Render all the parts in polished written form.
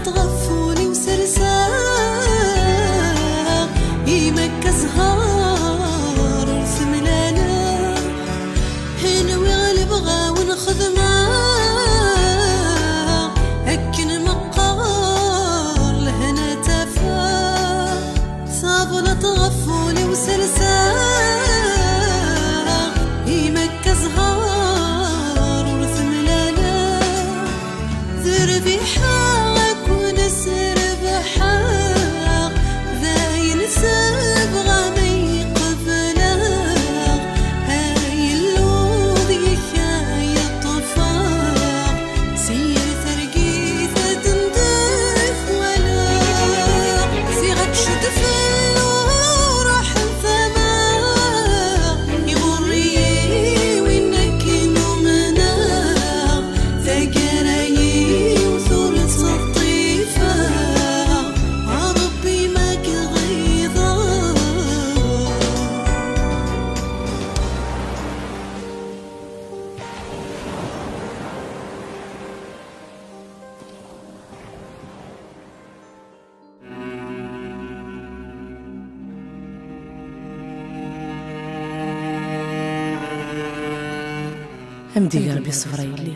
تغفوني وسرساغ يمك زهار رسم لالا هنا ويغلب غا ونخدمه هكن مقار لهنا تفا صابنا تغفوني وسرساغ يمك زهار رسم لالا ذربي حاغك ونسر بحاغ ذاين سبغى مي قبلاغ هاي اللوذ يحيا الطفاغ سير ثرقيثة تندف ولا صيغة شدف الروح الثماغ يغري وينك نمناغ ثقري وثلث الطيفة ربي ماك غيظا همدي قلبي صفرا يلي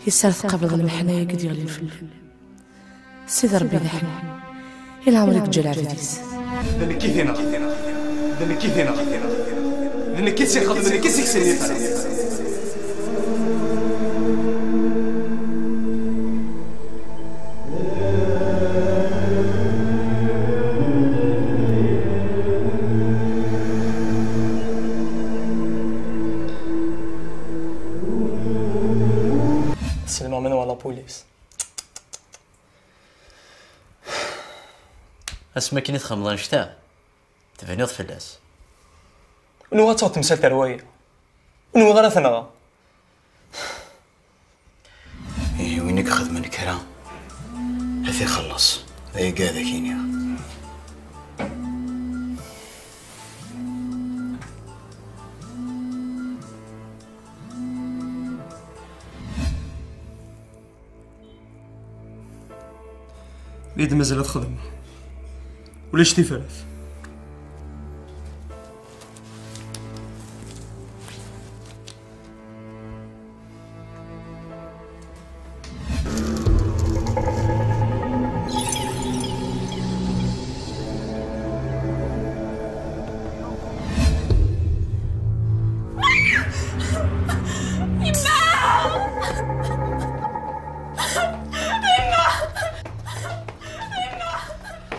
يسالت قبل المحنايا قد يغلي الفل سيد ربي نحن إلا عمرك تجي العفديس لأنك كيف هنا لأنك كيف هنا لأنك كيف سيخدم لأنك كيف سيكسني سلمى منو على بوليس اسمع كي نتخمض نشتا تفنيض فلاس ونو غاتو تمثال تروية ونو غالا ثنغا إيه وينك أخذ من كرا هذي خلص ذي قاذا كينيا بيد مازال تخدم وليش تفرث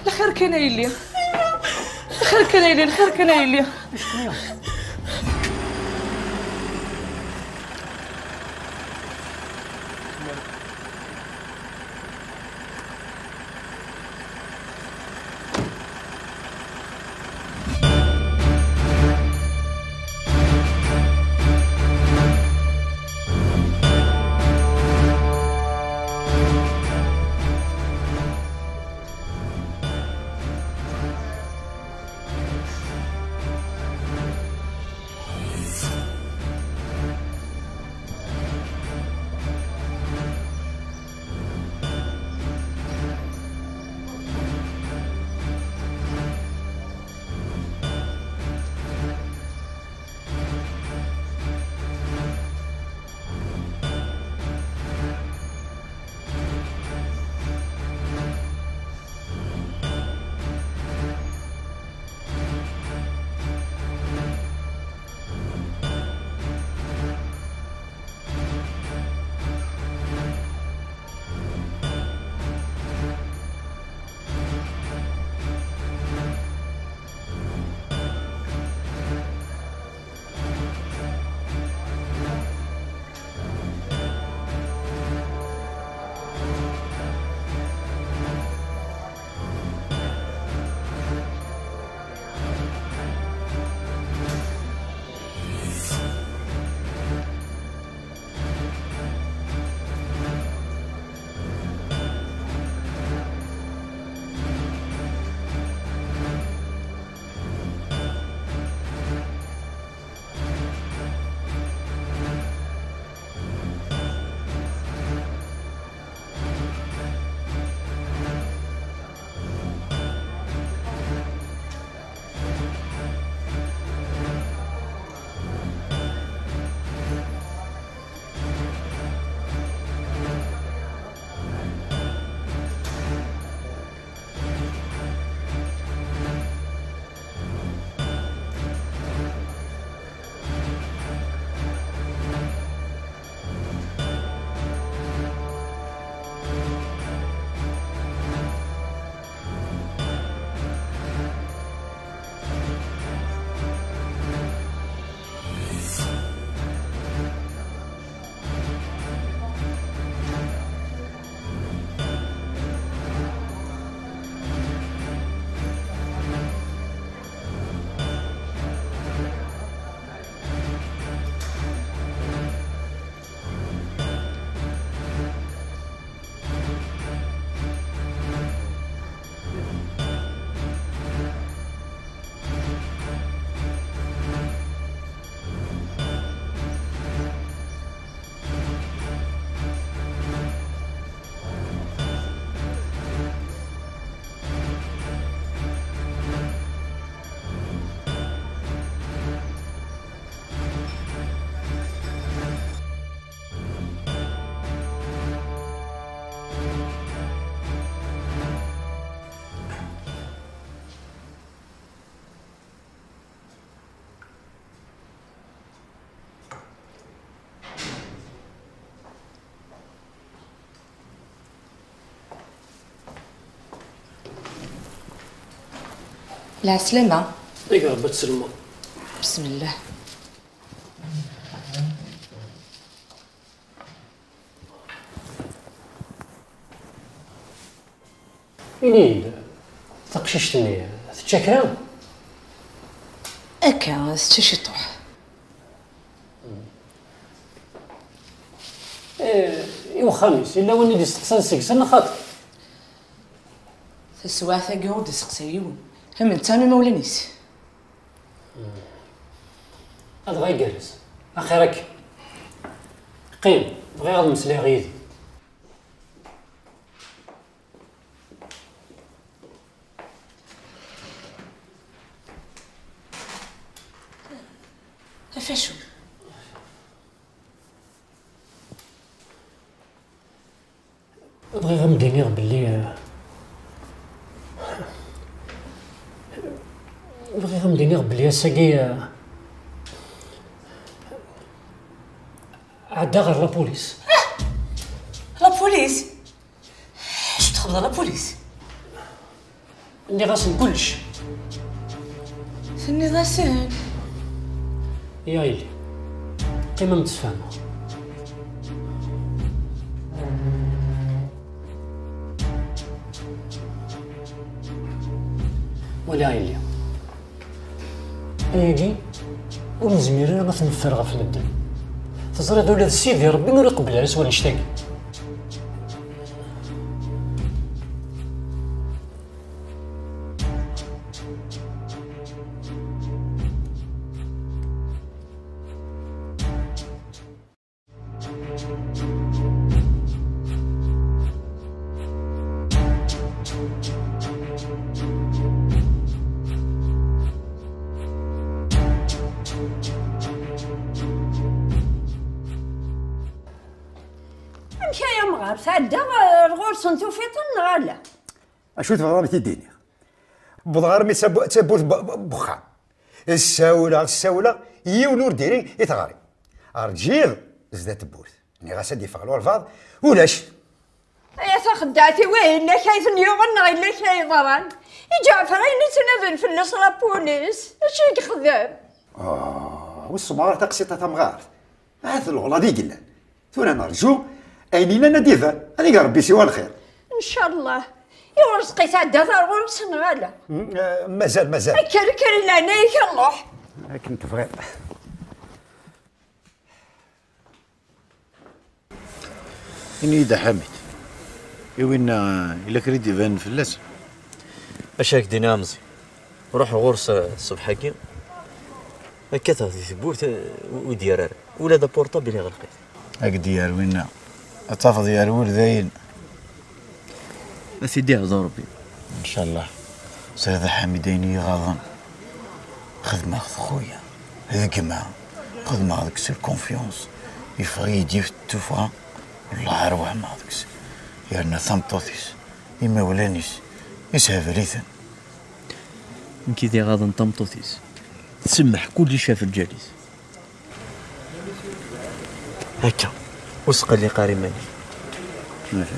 الخير كان يلي الخير كان يلي الخير كان يلي العسلامة. ديك ربي تسلمو. بسم الله. إني تقششتني تتشكى هكا ستشي طوح. إيوا خميس إلا واني دي ستقسان سكسن خاطر تسوا ثاقي ودي سقسيون هم انتامي مولانيس. هذا غير جالس أخيرك قيم بغي غاد نمسلي غيدي. فاشو بغي غنبديني باللي بغي غنبديني باللي ساقي عدا غير لابوليس. لابوليس؟ اش تخبط لابوليس؟ اللي غاسن كلش سني غاسن يا إلي قيمة متفاهمة. ولا إلي أياكي ونزمير أنا غتنفرغ في المدن تزريد ولاد سيدي ربي نور يقبل على سوال نشتاقي. يا مغار تعدى الغرس انتو فيطن ولا اشو تبغى تديني بضغار مي تبوت بخام الساوله هي ونور ديري يتغاري ارجيغ زدات تبوت ني غاسا دي فغلو الفاض ولاش يا تخدعتي وين لا كيف نيوغنا الا كاي ضران يجعفرين تنادل في النصر بوليس اش يخدم والصمار تقسيطه تمغار هذا الغلا دي قلنا ثونا نرجو اينينا نديفا هذيك ربي سوى الخير ان شاء الله يورزقي تعدى الغرس نغالا مازال كركر لنا يكلح كنت بغيت إني دا حميد وين إلا كريد يبان فلاس اش راك دينا مزي روح الغرس الصبح هكا هكا تاخذ ثبوت وديار ولا دا بورطابل اللي غلقيت هاك ديال وين أتفض يا الولدين سيدي عز ربي إن شاء الله سيد حميدين غاضن خدمة خويا هذيك ما خدمة هذيك سير كونفيونس يفريدي في التوفا والله أروح ما هذيك يعني ثمطوثيس إما ولانيس يسهى فريثا كي ذي غاضن طمطوثيس تسمح كل شاف الجالس هكا وسق لي قاري ماني ماشي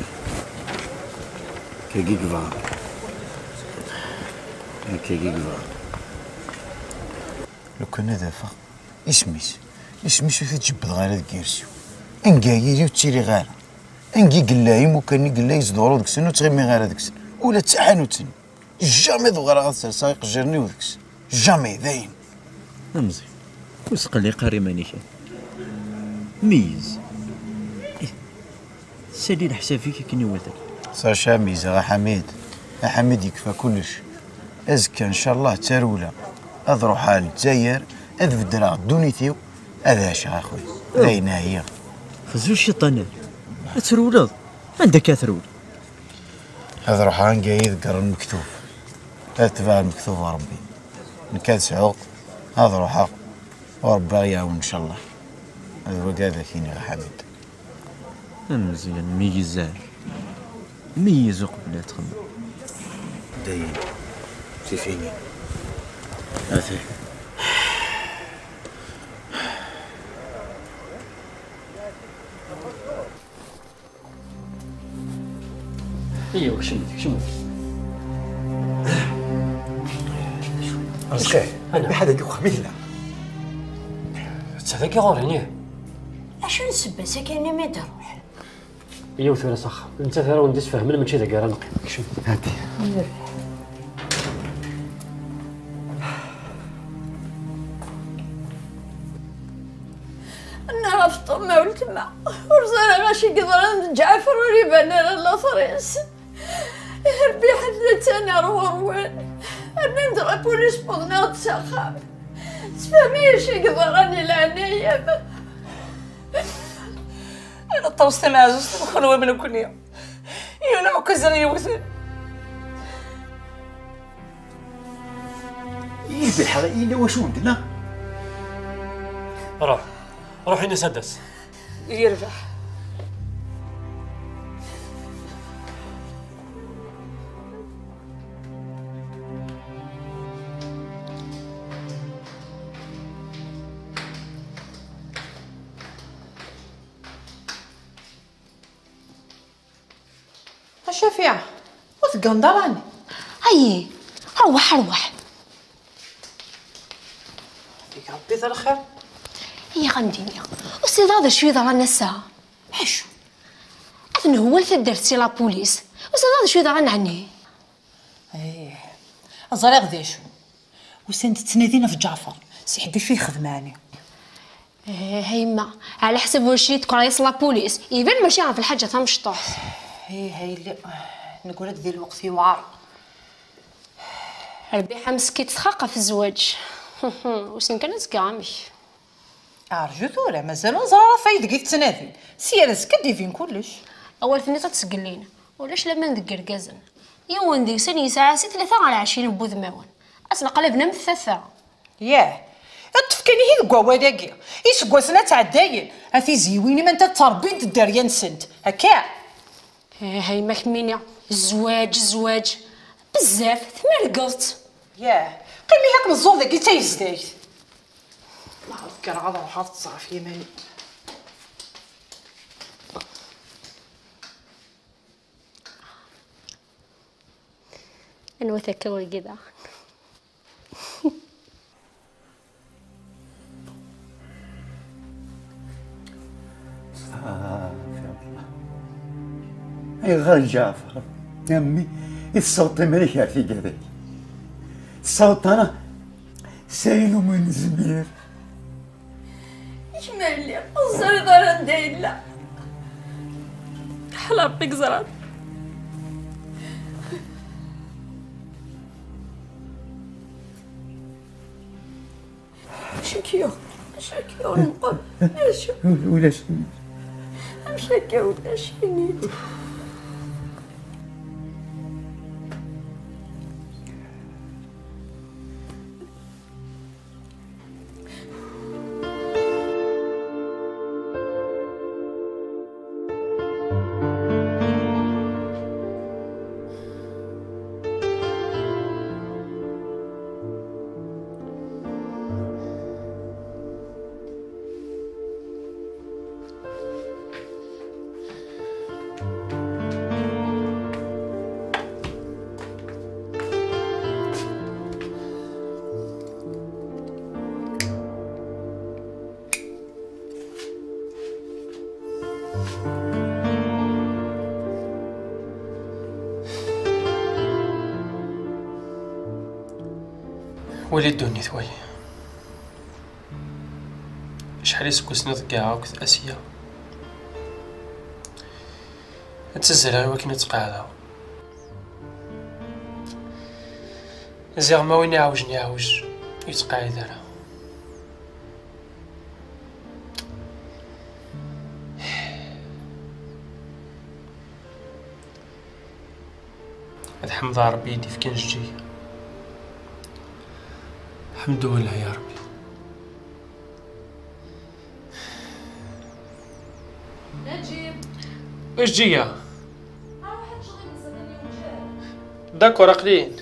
كيكيك فا كيكيك فا لو كان هذا فا اسميس وتجبد غير هاد كيرسيو انكايري وتشيري غير انكي قلايم وكاني قلاي يزدورو ديك السن وتغمي غير هذاك السن ولا تسحن وتسن جامي دوغرا غتسير سايق جرني وديك السن جامي داين مزي وسق لي قاري ماني شي ميز سالي الحساب فيك كي نوالك صاشا ميز غا حميد حميد يكفى كلش ازكى ان شاء الله تروله اضروح على الجزائر اذبدل دونيتيو هذا اش اخويا داينا هي خزو الشيطانات ترولض عندك ترول هذا روحان جاي قرا المكتوب اتبع المكتوب ربي نكاد سعوق هذا روحا وربي يعاون ان شاء الله هذا هو هذا كاين يا حميد مزيان ميز قبل تخمم داين سي فيني هاتي ايوا شمتك مسكين أنا. بحال هكا خميلة تسعدك غوري نيه. اش نسبة ساكنة ما تروح. يوث ولا صخ انت ترى ونديس فهمنا ماشي ذاك راه نقي شوف هاتي. انا غفطر ما ولت ما ورزانا غاشي قدران جعفر وريبان لا فريس ربي حدثنا روان انا ندرى بوليس بغنا تسخاب تفهمي شي قدراني العناية انا طوست مع زوج الخلوه من كنيا يونا وكزر يوثن يذبح إلا واش عندنا روحي نسدس يربح. الشفيعة وتقندراني. هاي روح يا ربي ذا الخير. هي غندينيا أستاذ هذا شوي ضرنا الساعة حشو أثن هو اللي درتي لا بوليس أستاذ هذا شوي ضرنا عني. ايه الزريق ذي شو وسنت تنادينا في جعفر سي حدي شو يخدماني. هيما على حسب واش تكون رايس لا بوليس يبان ماشي عارف الحاجة تاع مشطوح. هي اللي نقول لك ذي الوقت يوعر. ربي حمسكي تتخاقى في الزواج وسن كانت كامش ارجو ثولا مازالو زهرة فايد كي تنادي سيرس كديفين كلش. اول فنيطه تسقلين ولاش لما ندير كازن يوم ندير سني ساعه 23 بوذماون اصلا قلبنا مثثه. ياه تفكرني هي كوالاكي يسقوا سنه تاع الداين هاتي زيويني ما انت تربين الدريه نسنت هكا. هاي ما كمينيا الزواج بزاف تمرقصت. ياه قيمي هاك من الزور ذاك تيزدايت ما عرفت كان غادا روح تصرف يماني. انا وثكوي كذا اي غير جعفر يا امي الصوت ملك في كذا الصوت انا سايل من زمير اش مالي الزري دار نداير لا حلاب بك زرات شكيو نقول ولا شنو مشاكي ولا شيني. ولي الدنيا ثوي شحال يسكسني ضكاعة وكث أسيا تزرع وكنا تقاعدها زيغ ما وين يعوج يتقاعد أنا الحمد لله ربي يدي في كنجي الحمد لله يا ربي. نجيب واش جيا؟ داكور عقلين.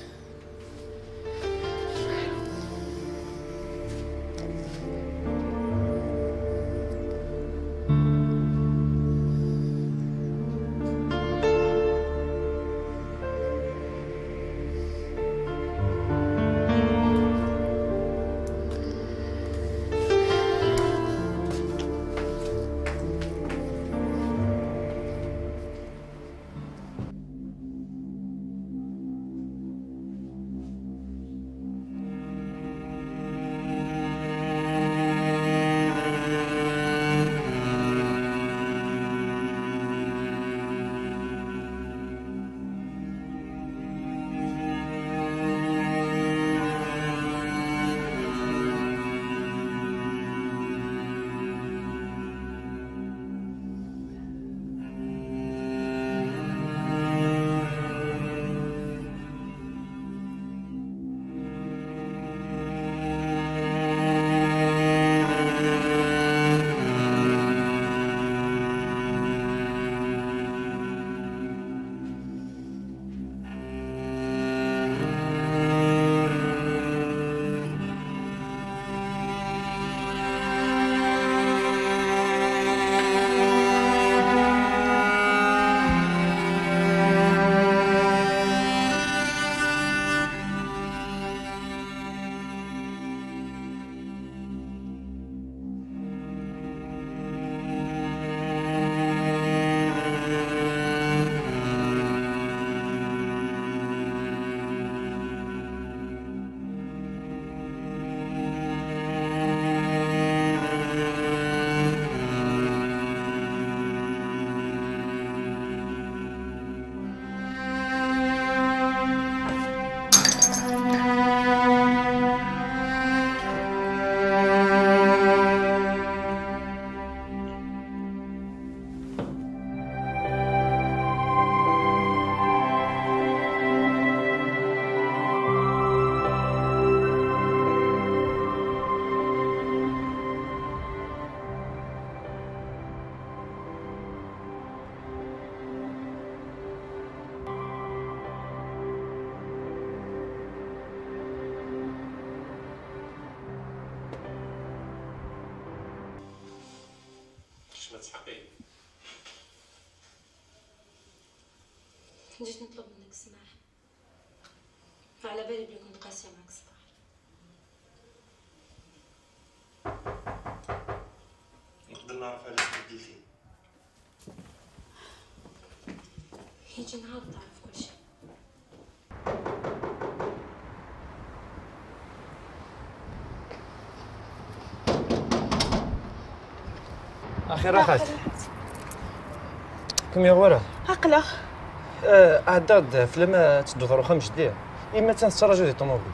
جيت نطلب منك السماح. على بالي بلي كنت قاسيه معك الصباح. نقدر نعرف علاش بديتي؟ يجي نهار تعرف كل شيء. اخي راحت كم يا ورا عقله عداد فيلم تدو ظروخه مش دير اما تنستراجو دي طوموبيل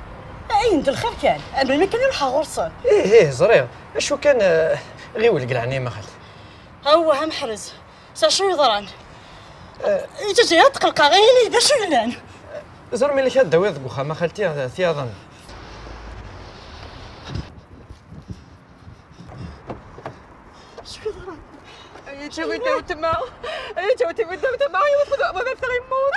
عند الخير كان انا ما كان نروح غرصان ايه زرير اشو كان غير ولق العنيمه خالتي هو هم محرز شنو يضران انت جاي تقلق غير باش يلان زر ملي كاد داوي ذك وخا ما خالتي ثياضن شنو يضران جاوي داو تما جاوي داو تما يوثق ما بثري يموت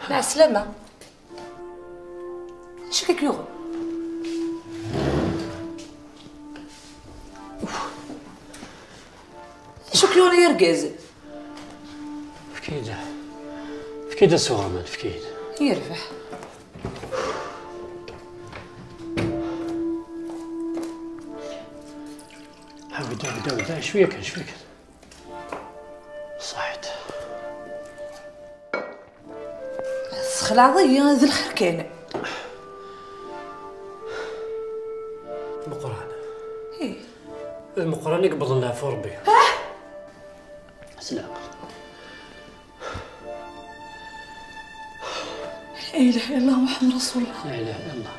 مع السلامة. اش كيك يوغ؟ شو كيورا يرقز؟ فكيدة سوغمان فكيد يربح. بدا شوية كان صحيت السخلة عضية ذي الخير كان المقران ايه المقران يقبض لنا في ربي سلام لا اله الا الله محمد رسول الله لا اله الا الله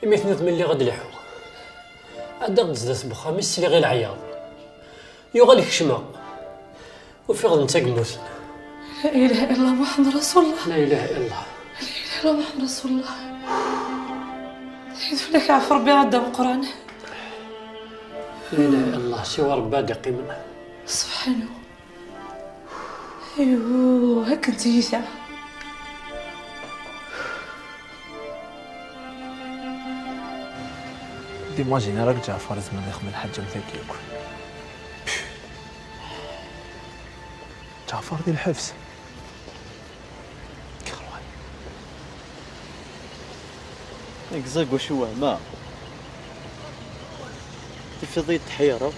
يمثنت من اللي غد لحو عاد غد زدت بخامس اللي غير العياض يغلي كشما وفي غد نتا قموت لا اله الا الله محمد رسول الله لا اله الا الله لا اله الا الله محمد رسول الله حيت فيك عف ربي غدا بالقران لا اله الا الله سوى ربي دقي منه سبحانه ايوه هاك انت جيتها ديماجيني راك جعفر زمان يخدم الحاجه مثاك ياكل جعفر ديال الحبس كروان نكزاك واش هو ما تفضي التحيره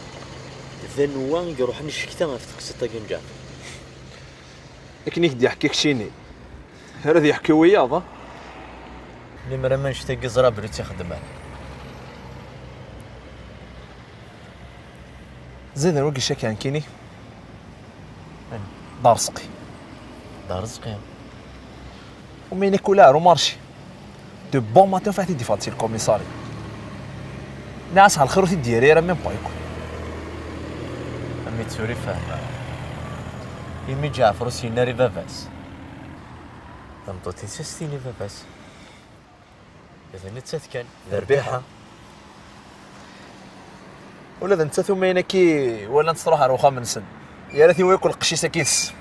ذنوان يروح نشكتا في تقصيطه كيم جعفر لكن يكدي يحكيك شيني هذا يحكي وياض اللي مرة ما نشتاق زراب اللي تيخدم زين الوقت شاكي عن كيني دار رزقي دار رزقي ومين كولار ومارشي دو بون ماتين فاتي دي فاتي الكوميساري ناس على الخير ديالي راه ميم با يكون امي تسوري فاهم يمي جعفر سيناري باباس تمطوتي سستيني باباس اذا نتسات كان ذربيحه ولا انت ثم ينكي ولا انت تروح على من سن يا ريت ياكل القشيشه كيس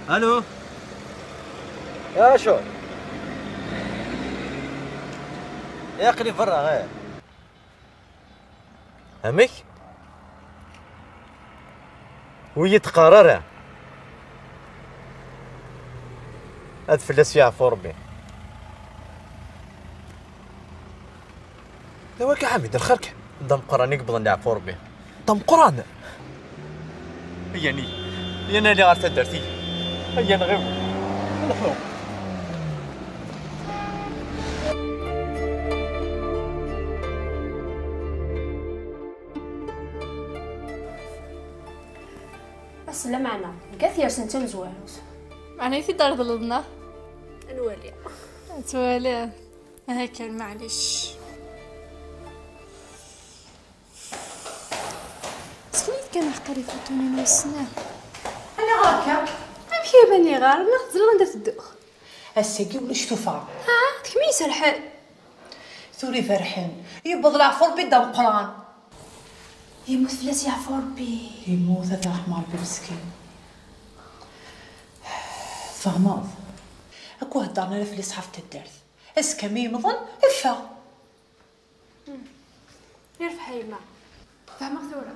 الو يا شو يا اخي برا غير همك ويتقرر هاد فلاس فيها فوربي دواك عامد الخرك دم قران يقبض ندع فوربي دم قران يعني انا اللي عرفت درتي هيا نغيب نخلو. السلام معنا كاثير سنتو مزوانوس معنى في دار ضلدنا نوالي توالي هكا معليش. سكنيت كان عقاري فوتوني نوسنا انا غاكا ما كيبان لي غير ناخذ زلغه ندير الدوخ الساقي ولا شتوفا ها تكمي سرحان ثوري فرحان يبض العفور بيدا بقران يموت فلاس يعفو ربي يموت هذا رحمة ربي مسكين. فهماض اكو هدرنا في الاسحاف الدرس اسكمي مظن افا يرفح يما فهمك ثورة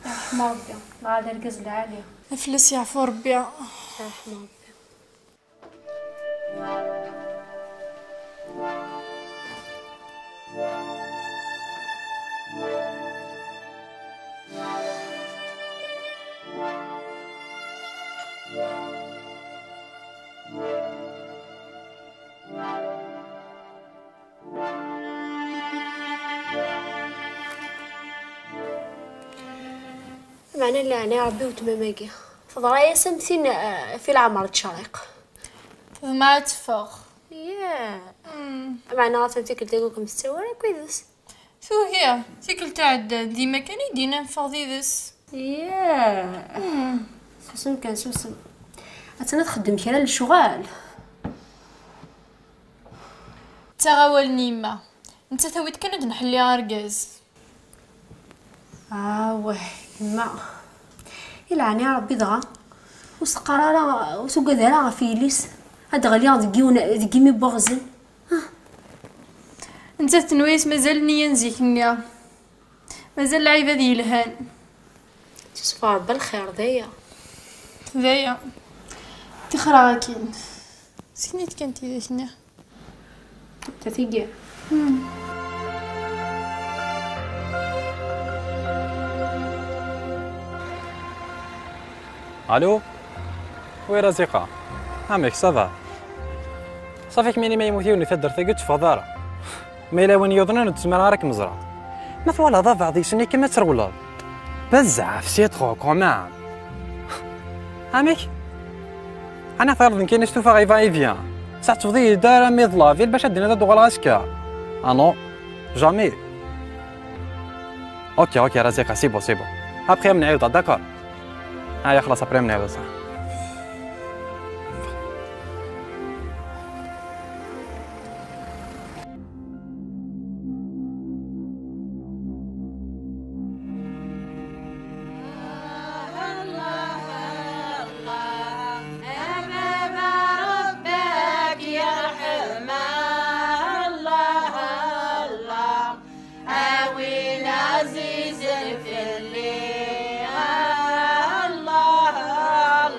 رحمة ربي الله على الركز العالية فلس يعفو ربي رحمة ربي. معنى اللي أنا ربي وتماماكي فضرايا سمثين في العمر تشارق ما تفوق ياه معنى راسمتي كنت أقولكم تستوى كويس شو هي تيكل تاع ديما كان يدينا فضيدس ياه سوسم كان سوسم أنا تخدم كرا للشغال تغاول نيمة انت ثويت كانت نحلي ارجاز واه ما يلعني ربي دغا وسقرارا وسوق دارا فيليس هاد غالي دقيونا دقيمي بغزن انت تنويس مازال نيا نزيكنيا مازال العيبه ذي الهان تصفى بالخير ذايا تخرا كين سكنيت كنتي ذاكنا تثيقي الو وي رزيقه عمك صافا صافيك ميني ما يموتيوني تدر ثقت فضاره ما الا وين يظنون تسمى راك مزرعه ما فوالا ضافع ذي سني كما ترولاد بزاف سي ترو كومان عمك انا فرض كاين شتوفا غيفا ايفيان ساعه تفضي دار ميض لافيل باش دينا دو غلاسكا نو جامي اوكي رزيقه سي بو ابخي من عيوطه داكور هيا خلاص ابري من عيوطه صح الله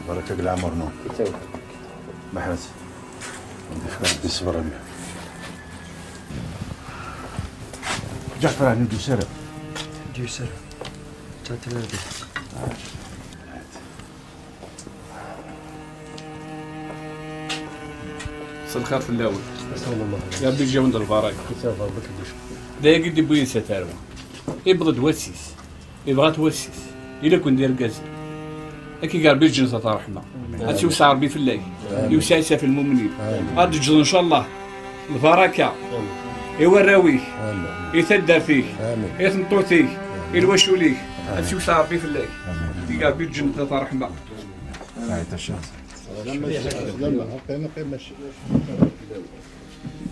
بركة العمر نور. محمد عندي فكرة بالصبر عليها. جعفر عني دوسرة. دوسرة. تعال صل خير في الاول يا ربي جاوند البراك لا يقد بوين ستاروا يبغى توسيس يبغى توسيس الا كون داير كازا هكي قال بيجي جنة رحمه هاتي وسع ربي في الله يوسع في المؤمنين غادي تجد ان شاء الله البركه يوراويه يتدار فيه يتنطو فيه يلوشوا ليه هاتي وسع ربي في الله قال بيجي جنة رحمه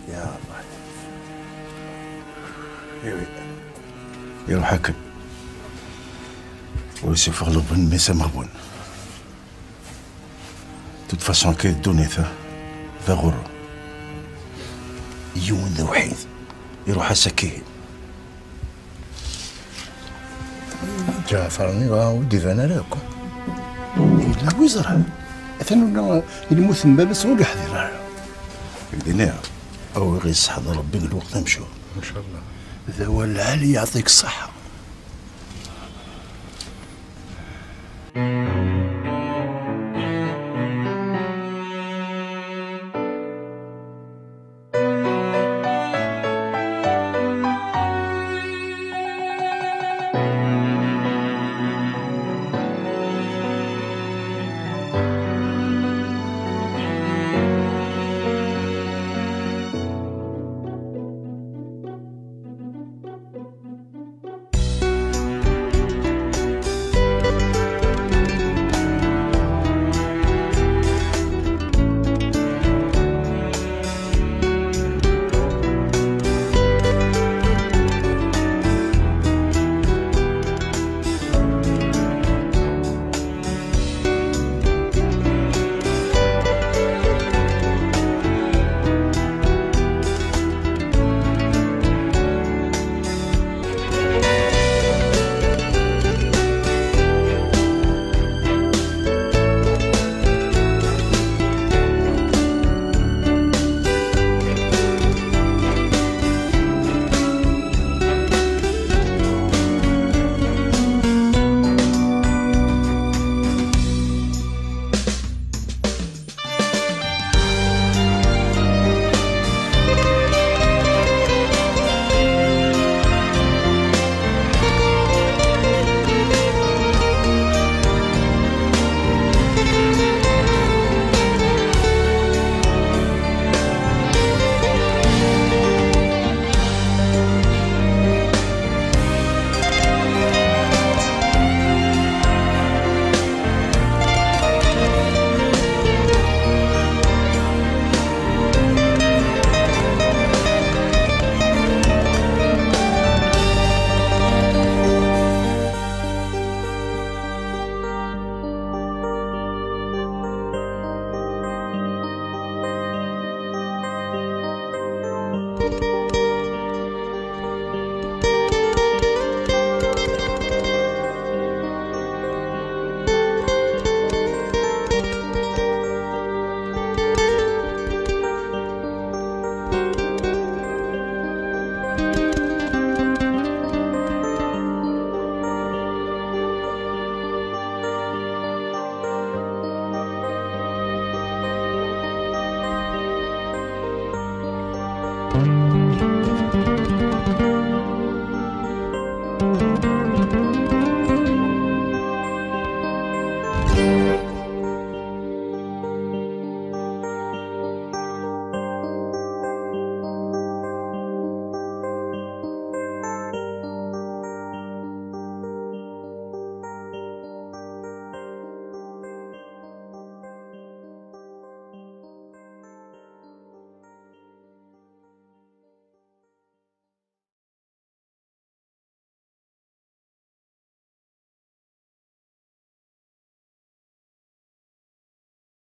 يا الله يا حكم ويسيف غلبن ميسا مغبون توت فاسون كي الدنيا ذا غرو يوم ذا وحيد يروح سكين جعفرني ودي ذانا لكم لا وزرها أثنى يموت من باب سوق حذر بدنا أو غير صحة ربي الوقت نمشوا إن شاء الله ذا هو العالي يعطيك الصحة